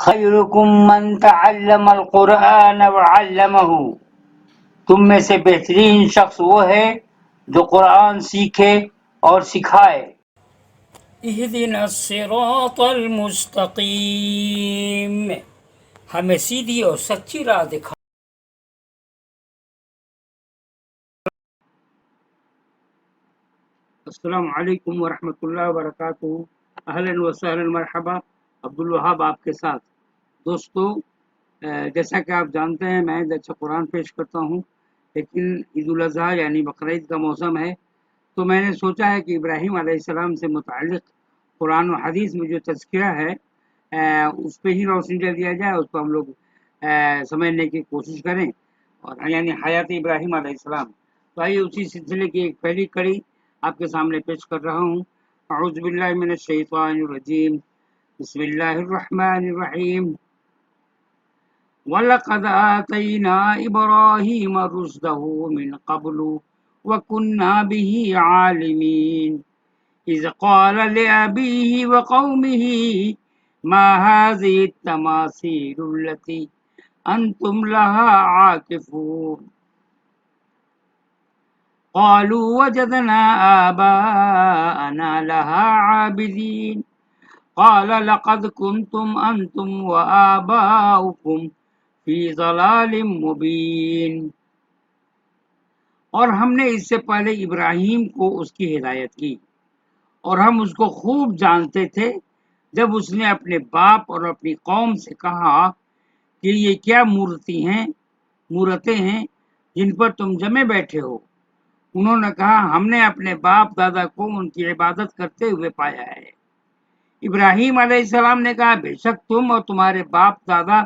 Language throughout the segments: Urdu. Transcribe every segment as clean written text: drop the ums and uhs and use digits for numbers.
خیرکم من تعلم القرآن وعلمہ، تم میں سے بہترین شخص وہ ہے جو قرآن سیکھے اور سکھائے۔ اہدنا الصراط المستقیم، ہمیں سیدھی اور سچی راہ دکھا۔ السلام علیکم ورحمۃ اللہ وبرکاتہ۔ اہلا وسہلا مرحبا، عبدالوہاب آپ کے ساتھ۔ دوستو، جیسا کہ آپ جانتے ہیں میں اچھا قرآن پیش کرتا ہوں، لیکن عید الاضحیٰ یعنی بقرعید کا موسم ہے، تو میں نے سوچا ہے کہ ابراہیم علیہ السلام سے متعلق قرآن و حدیث میں جو تذکرہ ہے اس پہ ہی روشنی ڈال دیا جائے، اس کو ہم لوگ سمجھنے کی کوشش کریں، اور یعنی حیات ابراہیم علیہ السلام۔ تو آئیے اسی سلسلے کی ایک پہلی کڑی آپ کے سامنے پیش کر رہا ہوں۔ اعوذ باللہ من الشیطان الرجیم، بسم اللہ الرحمن الرحیم۔ وَلَقَدْ آتَيْنَا إِبْرَاهِيمَ رُشْدَهُ مِنْ قَبْلُ وَكُنَّا بِهِ عَالِمِينَ إِذْ قَالَ لِأَبِيهِ وَقَوْمِهِ مَا هَٰذِهِ التَّمَاثِيلُ الَّتِي أَنْتُمْ لَهَا عَاكِفُونَ قالوا وجدنا آباءنا لها عابدين قال لقد كنتم أنتم وآباؤكم في ضلال مبين۔ اور ہم نے اس سے پہلے ابراہیم کو اس کی ہدایت کی، اور ہم اس کو خوب جانتے تھے جب اس نے اپنے باپ اور اپنی قوم سے کہا کہ یہ کیا مورتیں ہیں جن پر تم جمے بیٹھے ہو۔ انہوں نے کہا ہم نے اپنے باپ دادا کو ان کی عبادت کرتے ہوئے پایا ہے۔ ابراہیم علیہ السلام نے کہا بے شک تم اور تمہارے باپ دادا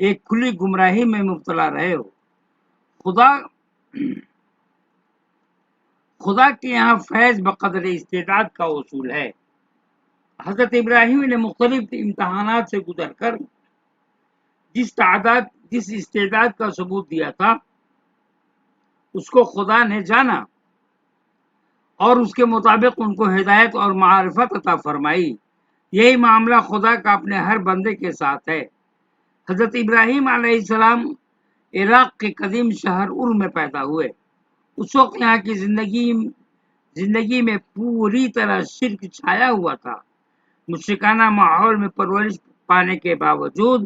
ایک کھلی گمراہی میں مبتلا رہے ہو۔ خدا کے یہاں فیض بقدر استعداد کا اصول ہے۔ حضرت ابراہیم نے مختلف امتحانات سے گزر کر جس استعداد کا ثبوت دیا تھا اس کو خدا نے جانا اور اس کے مطابق ان کو ہدایت اور معرفت عطا فرمائی۔ یہی معاملہ خدا کا اپنے ہر بندے کے ساتھ ہے۔ حضرت ابراہیم علیہ السلام عراق کے قدیم شہر ار میں پیدا ہوئے۔ اس وقت یہاں کی زندگی میں پوری طرح شرک چھایا ہوا تھا۔ مشرکانہ ماحول میں پرورش پانے کے باوجود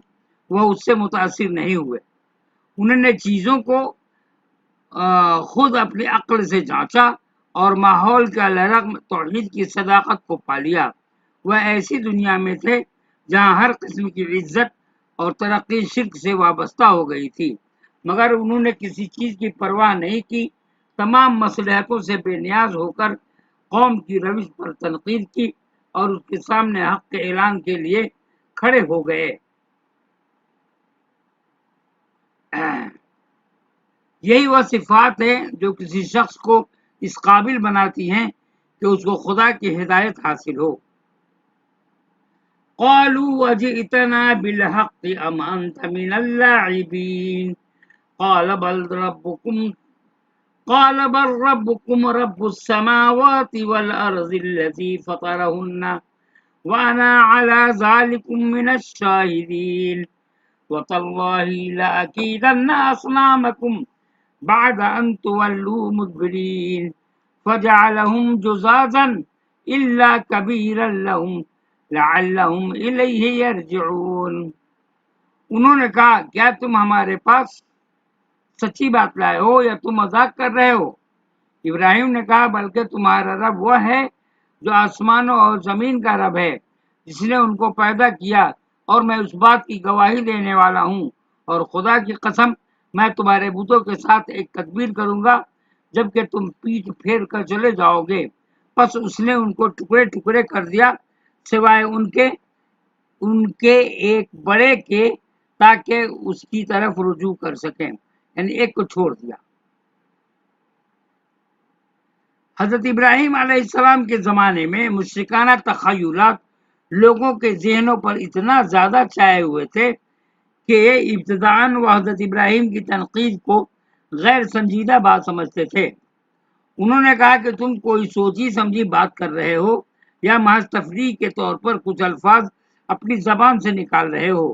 وہ اس سے متاثر نہیں ہوئے۔ انہوں نے چیزوں کو خود اپنی عقل سے جانچا اور ماحول کے الرغم توحید کی صداقت کو پا لیا۔ وہ ایسی دنیا میں تھے جہاں ہر قسم کی عزت اور ترقی شرک سے وابستہ ہو گئی تھی، مگر انہوں نے کسی چیز کی پرواہ نہیں کی، تمام مصلحتوں سے بے نیاز ہو کر قوم کی روش پر تنقید کی اور اس کے سامنے حق کے اعلان کے لیے کھڑے ہو گئے۔ یہی وہ صفات ہیں جو کسی شخص کو اس قابل بناتی ہیں کہ اس کو خدا کی ہدایت حاصل ہو۔ قالوا وجئتنا بالحق ام انت من اللاعبین قال بل ربكم رب السماوات والارض الذي فطرهن وانا على ذلك من الشاهدين وتالله لأكيدن اصنامكم بعد ان تولوا مدبرين فجعلهم جزازا الا كبيرا لهم لعلهم الیہ یرجعون۔ انہوں نے کہا کیا تم ہمارے پاس سچی بات لائے ہو یا تم مذاق کر رہے ہو؟ ابراہیم نے کہا بلکہ تمہارا رب وہ ہے جو آسمانوں اور زمین کا رب ہے، جس نے ان کو پیدا کیا، اور میں اس بات کی گواہی دینے والا ہوں، اور خدا کی قسم میں تمہارے بتوں کے ساتھ ایک تدبیر کروں گا جبکہ تم پیٹھ پھیر کر چلے جاؤ گے۔ پس اس نے ان کو ٹکڑے ٹکڑے کر دیا سوائے ان کے ایک بڑے کے تاکہ اس کی طرف رجوع کر سکیں، یعنی ایک کو چھوڑ دیا۔ حضرت ابراہیم علیہ السلام کے زمانے میں مشرکانہ تخیلات لوگوں کے ذہنوں پر اتنا زیادہ چھائے ہوئے تھے کہ ابتداءً وہ حضرت ابراہیم کی تنقید کو غیر سنجیدہ بات سمجھتے تھے۔ انہوں نے کہا کہ تم کوئی سوچی سمجھی بات کر رہے ہو یا محض تفریح کے طور پر کچھ الفاظ اپنی زبان سے نکال رہے ہو۔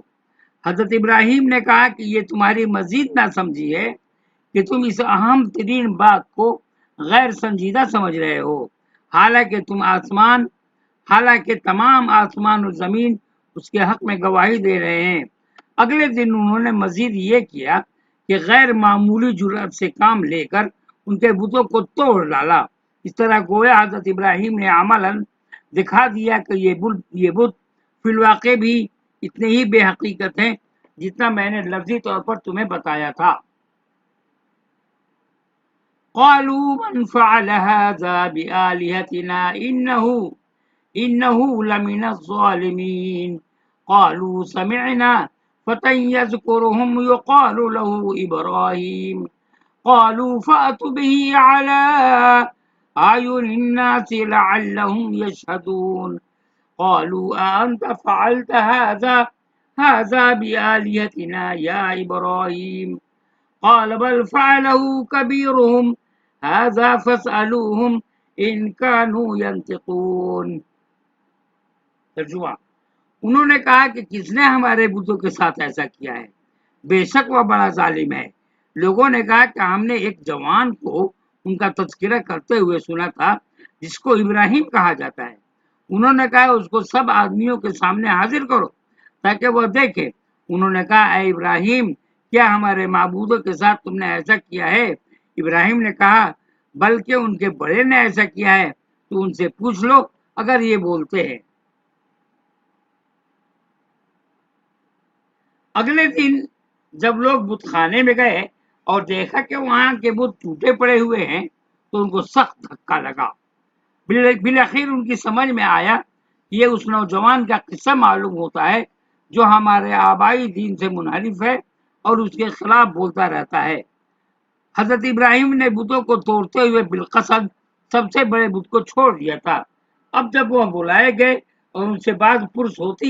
حضرت ابراہیم نے کہا کہ یہ تمہاری مزید نہ سمجھی ہے کہ تم اس اہم ترین بات کو غیر سنجیدہ سمجھ رہے ہو، حالانکہ تمام آسمان و زمین اس کے حق میں گواہی دے رہے ہیں۔ اگلے دن انہوں نے مزید یہ کیا کہ غیر معمولی جرأت سے کام لے کر ان کے بتوں کو توڑ ڈالا۔ اس طرح گویا حضرت ابراہیم نے عملاً دکھا دیا کہ یہ بت فی الواقع بھی اتنے ہی بے حقیقت ہیں جتنا میں نے لفظی طور پر تمہیں بتایا تھا۔ قالوا من فعل هذا بآلهتنا إنه لمن الظالمين قالوا سمعنا فتى يذكرهم يقال له إبراهيم قالوا فأتوا به على أعين الناس لعلهم يشهدون قالوا أأنت فعلت هذا بآلهتنا يا إبراهيم قال بل فعله كبيرهم هذا فاسألوهم إن كانوا ينطقون۔ ترجمہ: انہوں نے کہا کہ کس نے ہمارے بتوں کے ساتھ ایسا کیا ہے، بے شک وہ بڑا ظالم ہے۔ لوگوں نے کہا کہ ہم نے ایک جوان کو ان کا تذکرہ کرتے ہوئے سنا تھا جس کو ابراہیم کہا جاتا ہے۔ انہوں نے کہا اس کو سب آدمیوں کے سامنے حاضر کرو تاکہ وہ دیکھے۔ انہوں نے کہا اے ابراہیم، کیا ہمارے معبودوں کے ساتھ تم نے ایسا کیا ہے؟ ابراہیم نے کہا بلکہ ان کے بڑے نے ایسا کیا ہے، تو ان سے پوچھ لو اگر یہ بولتے ہیں۔ اگلے دن جب لوگ بت خانے میں گئے اور دیکھا کہ وہاں کے بت ٹوٹے پڑے ہوئے ہیں تو ان کو سخت دھکا لگا۔ بالآخر ان کی سمجھ میں آیا کہ یہ اس نوجوان کا قصہ معلوم ہوتا ہے جو ہمارے آبائی دین سے منحرف ہے اور اس کے خلاف بولتا رہتا ہے۔ حضرت ابراہیم نے بتوں کو توڑتے ہوئے بالقصد سب سے بڑے بت کو چھوڑ دیا تھا۔ اب جب وہ بلائے گئے اور ان سے بات پرس ہوئی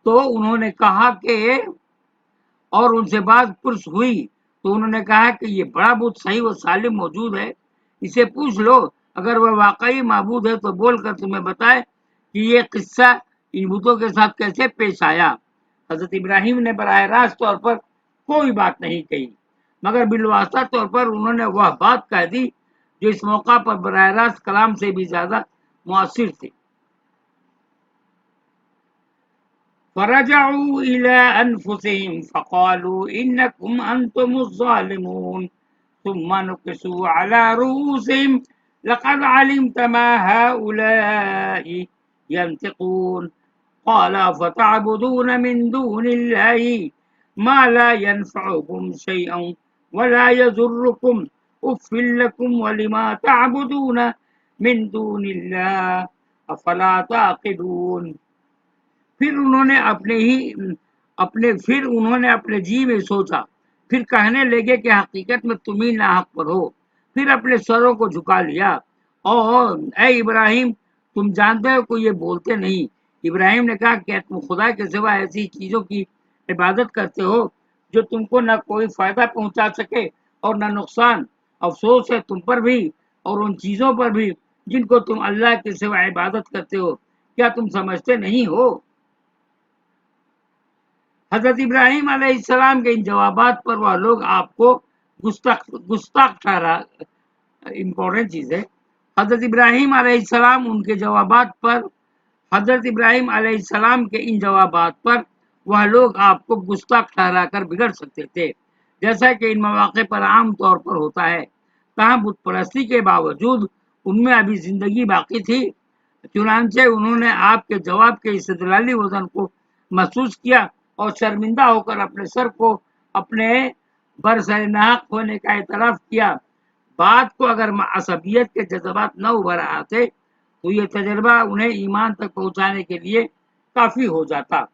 تو انہوں نے کہا کہ یہ بڑا بت صحیح و سالم موجود ہے، اسے پوچھ لو، اگر وہ واقعی معبود ہے تو بول کر تمہیں بتائے کہ یہ قصہ ان بتوں کے ساتھ کیسے پیش آیا۔ حضرت ابراہیم نے براہ راست طور پر کوئی بات نہیں کہی، مگر بالواسطہ طور پر انہوں نے وہ بات کہہ دی جو اس موقع پر براہ راست کلام سے بھی زیادہ مؤثر تھی۔ فرجعوا إلى أنفسهم فقالوا إنكم أنتم الظالمون ثم نكسوا على رؤوسهم لقد علمت ما هؤلاء ينطقون قال فتعبدون من دون الله ما لا ينفعكم شيئا ولا يضركم أف لكم ولما تعبدون من دون الله أفلا تعقلون۔ پھر انہوں نے اپنے جی میں سوچا، پھر کہنے لگے کہ حقیقت میں تم ہی ناحق پر ہو، پھر اپنے سروں کو جھکا لیا۔ اور اے ابراہیم، تم جانتے ہو کہ یہ بولتے نہیں۔ ابراہیم نے کہا کہ تم خدا کے سوا ایسی چیزوں کی عبادت کرتے ہو جو تم کو نہ کوئی فائدہ پہنچا سکے اور نہ نقصان۔ افسوس ہے تم پر بھی اور ان چیزوں پر بھی جن کو تم اللہ کے سوا عبادت کرتے ہو، کیا تم سمجھتے نہیں ہو؟ حضرت ابراہیم علیہ السلام کے ان جوابات پر وہ لوگ آپ کو گستاخ ٹھہرا۔ امپورٹنٹ چیز ہے، حضرت ابراہیم علیہ السلام کے ان جوابات پر وہ لوگ آپ کو گستاخ ٹھہرا کر بگڑ سکتے تھے، جیسا کہ ان مواقع پر عام طور پر ہوتا ہے۔ تاہم بت پرستی کے باوجود ان میں ابھی زندگی باقی تھی، چنانچہ انہوں نے آپ کے جواب کے استدلالی وزن کو محسوس کیا اور شرمندہ ہو کر اپنے سر کو اپنے برسر ناحق ہونے کا اعتراف کیا۔ بات کو اگر عصبیت کے جذبات نہ ابھر آتے تو یہ تجربہ انہیں ایمان تک پہنچانے کے لیے کافی ہو جاتا۔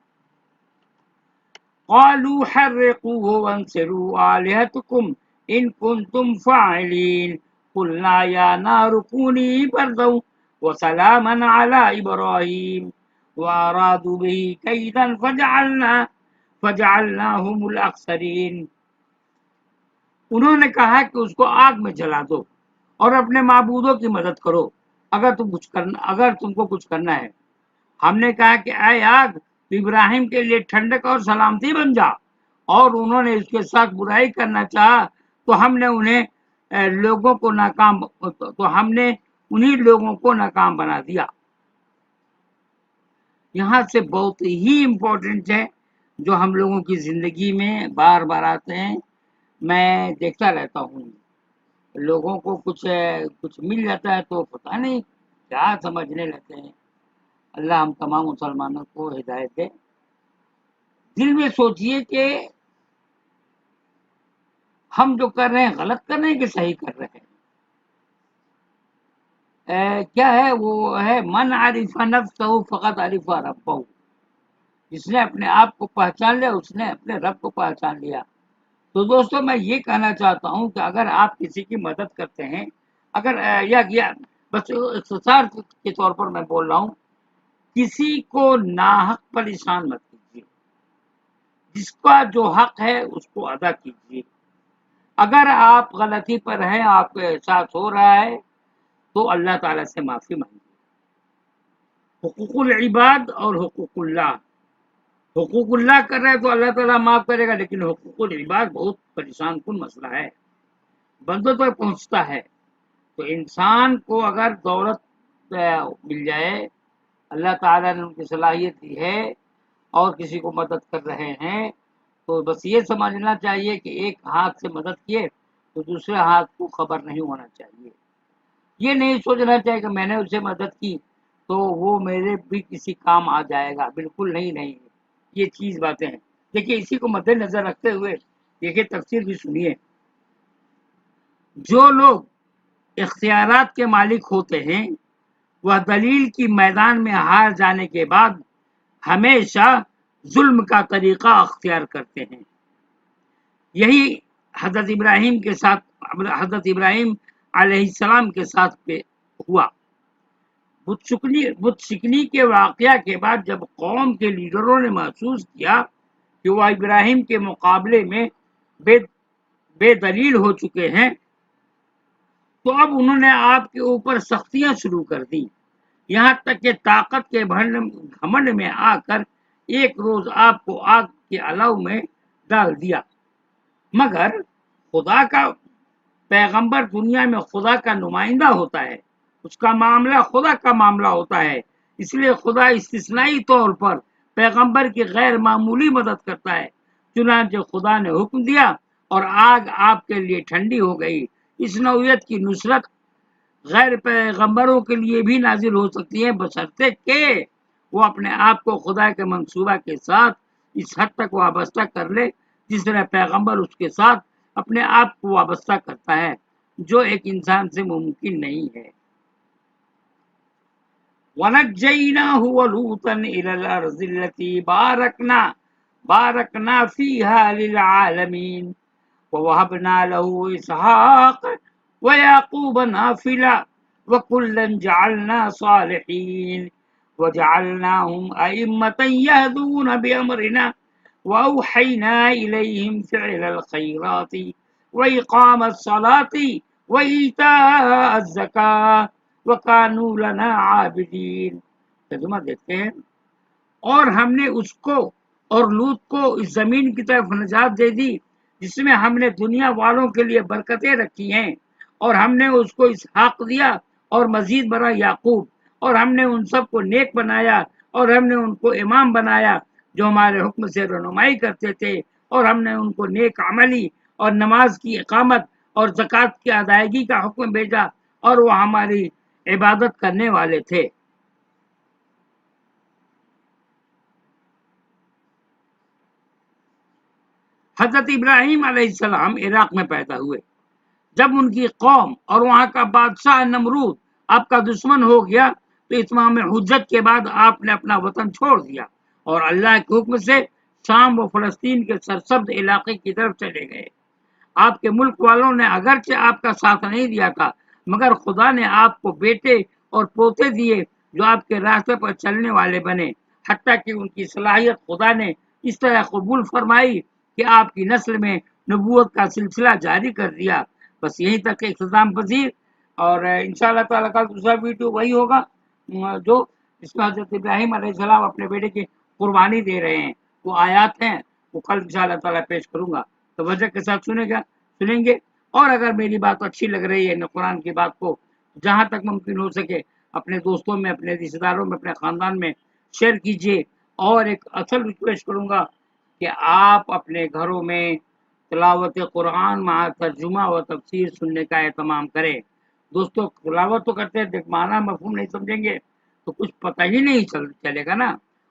قالوا حرقوه وانصروا آلهتكم إن كنتم فاعلين قلنا يا نار كوني بردا وسلاما على إبراهيم وأرادوا به كيدا فجعلناهم الأخسرين۔ انہوں نے کہا کہ اس کو آگ میں جلا دو اور اپنے معبودوں کی مدد کرو اگر تم کو کچھ کرنا ہے۔ ہم نے کہا کہ اے آگ، تو ابراہیم کے لیے ٹھنڈک اور سلامتی بن جا، اور انہوں نے اس کے ساتھ برائی کرنا چاہا تو ہم نے انہیں لوگوں کو ناکام تو ہم نے انہی لوگوں کو ناکام بنا دیا۔ یہاں سے بہت ہی امپورٹنٹ ہے جو ہم لوگوں کی زندگی میں بار بار آتے ہیں، میں دیکھتا رہتا ہوں لوگوں کو کچھ مل جاتا ہے تو پتہ نہیں کیا سمجھنے لگتے ہیں۔ اللہ ہم تمام مسلمانوں کو ہدایت دے۔ دل میں سوچئے کہ ہم جو کر رہے ہیں غلط کر رہے ہیں کہ صحیح کر رہے ہیں۔ کیا ہے وہ ہے من عرف نفسہ فقط عرف ربہ، جس نے اپنے آپ کو پہچان لیا اس نے اپنے رب کو پہچان لیا۔ تو دوستو میں یہ کہنا چاہتا ہوں کہ اگر آپ کسی کی مدد کرتے ہیں، اگر یا بس اختصار کے طور پر میں بول رہا ہوں، کسی کو ناحق پریشان مت کیجیے، جس کا جو حق ہے اس کو ادا کیجیے۔ اگر آپ غلطی پر ہیں، آپ کو احساس ہو رہا ہے تو اللہ تعالیٰ سے معافی مانگیے۔ حقوق العباد اور حقوق اللہ، حقوق اللہ کر رہے تو اللہ تعالیٰ معاف کرے گا، لیکن حقوق العباد بہت پریشان کن مسئلہ ہے، بندوں تک پہنچتا ہے۔ تو انسان کو اگر دولت مل جائے، اللہ تعالیٰ نے ان کی صلاحیت دی ہے اور کسی کو مدد کر رہے ہیں، تو بس یہ سمجھنا چاہیے کہ ایک ہاتھ سے مدد کیے تو دوسرے ہاتھ کو خبر نہیں ہونا چاہیے۔ یہ نہیں سوچنا چاہیے کہ میں نے اسے مدد کی تو وہ میرے بھی کسی کام آ جائے گا، بالکل نہیں، یہ چیز باتیں ہیں۔ دیکھیے اسی کو مد نظر رکھتے ہوئے دیکھیے تفسیر بھی سنیے۔ جو لوگ اختیارات کے مالک ہوتے ہیں وہ دلیل کی میدان میں ہار جانے کے بعد ہمیشہ ظلم کا طریقہ اختیار کرتے ہیں۔ یہی حضرت ابراہیم علیہ السلام کے ساتھ ہوا۔ بت شکنی کے واقعہ کے بعد جب قوم کے لیڈروں نے محسوس کیا کہ وہ ابراہیم کے مقابلے میں بے دلیل ہو چکے ہیں تو اب انہوں نے آپ کے اوپر سختیاں شروع کر دی، یہاں تک کہ طاقت کے گھمنڈ میں آ کر ایک روز آپ کو آگ کے الو میں ڈال دیا۔ مگر خدا کا پیغمبر دنیا میں خدا کا نمائندہ ہوتا ہے، اس کا معاملہ خدا کا معاملہ ہوتا ہے، اس لیے خدا استثنائی طور پر پیغمبر کی غیر معمولی مدد کرتا ہے۔ چنانچہ خدا نے حکم دیا اور آگ آپ کے لیے ٹھنڈی ہو گئی۔ اس نوعیت کی نصرت غیر پیغمبروں کے لیے بھی نازل ہو سکتی ہے، بشرطے کہ وہ اپنے آپ کو خدا کے منصوبہ کے ساتھ اس حد تک وابستہ کر لے جس طرح پیغمبر اس کے ساتھ اپنے آپ کو وابستہ کرتا ہے، جو ایک انسان سے ممکن نہیں ہے۔ وَنَجَّيْنَاهُ وَلُوطًا إِلَى الْأَرْضِ الَّتِي بَارَكْنَا فِيهَا لِلْعَالَمِينَ وَوَهَبْنَا لَهُ إِسْحَاقَ وَيَعْقُوبَ نَافِلًا وَكُلًّا جَعَلْنَا صَالِحِينَ وَجَعَلْنَاهُمْ أَئِمَّةً يَهْدُونَ بِأَمْرِنَا وَأَوْحَيْنَا إِلَيْهِمْ فِعْلَ الْخَيْرَاتِ وَإِقَامَ الصَّلَاةِ وَإِيتَاءَ الزَّكَاةِ وَكَانُوا لَنَا عَابِدِينَ۔ ترجمہ دیکھتے ہیں۔ اور ہم نے اس کو اور لوط کو اس زمین کی طرف نجات دے دی جس میں ہم نے دنیا والوں کے لیے برکتیں رکھی ہیں، اور ہم نے اس کو اسحاق دیا اور مزید برا یعقوب، اور ہم نے ان سب کو نیک بنایا اور ہم نے ان کو امام بنایا جو ہمارے حکم سے رہنمائی کرتے تھے، اور ہم نے ان کو نیک عملی اور نماز کی اقامت اور زکوٰۃ کی ادائیگی کا حکم بھیجا، اور وہ ہماری عبادت کرنے والے تھے۔ حضرت ابراہیم علیہ السلام عراق میں پیدا ہوئے۔ جب ان کی قوم اور وہاں کا بادشاہ نمرود آپ کا دشمن ہو گیا تو اتمام حجت کے بعد آپ نے اپنا وطن چھوڑ دیا اور اللہ کے حکم سے شام و فلسطین کے سرسبز علاقے کی طرف چلے گئے۔ آپ کے ملک والوں نے اگرچہ آپ کا ساتھ نہیں دیا تھا، مگر خدا نے آپ کو بیٹے اور پوتے دیے جو آپ کے راستے پر چلنے والے بنے، حتیٰ کہ ان کی صلاحیت خدا نے اس طرح قبول فرمائی کہ آپ کی نسل میں نبوت کا سلسلہ جاری کر دیا۔ بس یہیں تک اختتام پذیر، اور انشاءاللہ تعالیٰ کا دوسرا ویڈیو وہی ہوگا جو اس میں حضرت ابراہیم علیہ السلام اپنے بیٹے کی قربانی دے رہے ہیں، وہ آیات ہیں، وہ کل انشاءاللہ تعالیٰ پیش کروں گا، توجہ کے ساتھ سنیں گے۔ اور اگر میری بات اچھی لگ رہی ہے قرآن کی بات کو جہاں تک ممکن ہو سکے اپنے دوستوں میں، اپنے رشتہ داروں میں، اپنے خاندان میں شیئر کیجیے۔ اور ایک اصل ریکویسٹ کروں گا کہ آپ اپنے گھروں میں تلاوت قرآن مع ترجمہ و تفسیر سننے کا اہتمام کریں۔ دوستوں تلاوت تو کرتے ہیں، معنی مفہوم نہیں سمجھیں گے تو کچھ پتہ ہی نہیں چلے گا نا،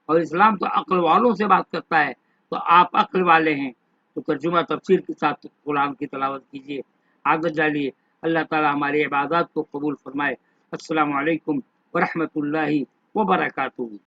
اور اسلام تو عقل والوں سے بات کرتا ہے، تو آپ عقل والے ہیں تو ترجمہ تفسیر کے ساتھ قرآن کی تلاوت کیجیے، عادت ڈالیے۔ اللہ تعالیٰ ہماری عبادات کو قبول فرمائے۔ السلام علیکم ورحمۃ اللہ وبرکاتہ۔